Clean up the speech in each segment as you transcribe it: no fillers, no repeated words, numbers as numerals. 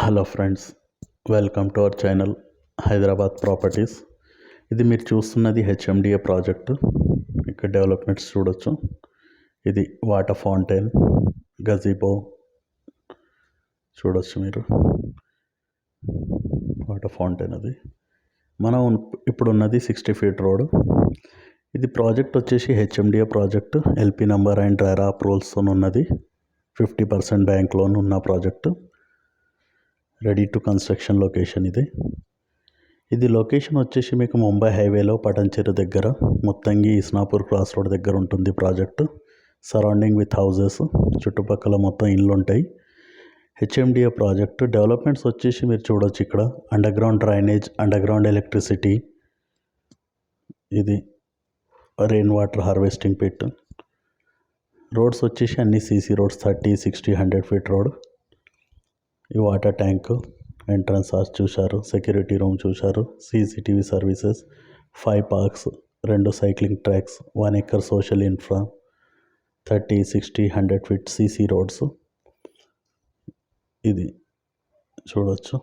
Hello friends, welcome to our channel Hyderabad properties. ఇది మీరు చూస్తున్నది హెచ్ఎండిఏ ప్రాజెక్టు. ఇక్కడ డెవలప్మెంట్స్ చూడొచ్చు. ఇది వాటర్ ఫౌంటైన్, గజీబో చూడొచ్చు మీరు. వాటర్ ఫౌంటైన్ అది మనం ఇప్పుడు ఉన్నది 60 ఫీట్ రోడ్. ఇది ప్రాజెక్ట్ వచ్చేసి HMDA project. LP number and RERA అప్రూవల్స్తో ఉన్నది. 50% బ్యాంక్ లోన్ ఉన్న project. Ready to construction location ఇది లొకేషన్ వచ్చేసి మీకు ముంబై హైవేలో పటంచెరు దగ్గర, ముత్తంగి ఇస్నాపూర్ క్రాస్ రోడ్ దగ్గర ఉంటుంది ప్రాజెక్టు. సరౌండింగ్ విత్ హౌజెస్, చుట్టుపక్కల మొత్తం ఇళ్ళు ఉంటాయి. హెచ్ఎండిఏ ప్రాజెక్టు డెవలప్మెంట్స్ వచ్చేసి మీరు చూడొచ్చు. ఇక్కడ under ground drainage, under ground electricity, ఇది rain water harvesting pit. Roads వచ్చేసి అన్ని సీసీ రోడ్స్, 30, 60, 100 ఫీట్ రోడ్. ఈ వాటర్ ట్యాంక్, ఎంట్రన్స్ ఆర్చ్ చూశారు, సెక్యూరిటీ రూమ్ చూశారు, CCTV services, 5 parks, 2 cycling tracks, 1 acre social infra, 30, 60, 100 feet CC roads. ఇది చూడొచ్చు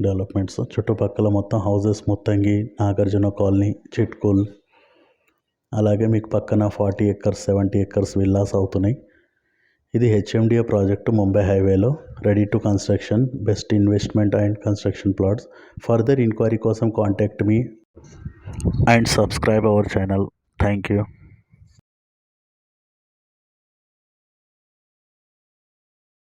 developments. చుట్టుపక్కల మొత్తం హౌజెస్, ముత్తంగి, నాగార్జున కాలనీ, చిట్కూల్, అలాగే మీకు పక్కన 40 ఎకర్స్, 70 ఎకర్స్ విల్లాస్ అవుతున్నాయి. ఇది హెచ్ఎండిఏ ప్రాజెక్టు ముంబై హైవేలో. Ready to construction, best investment and construction plots. Further inquiry కోసం contact me and subscribe our channel. Thank you.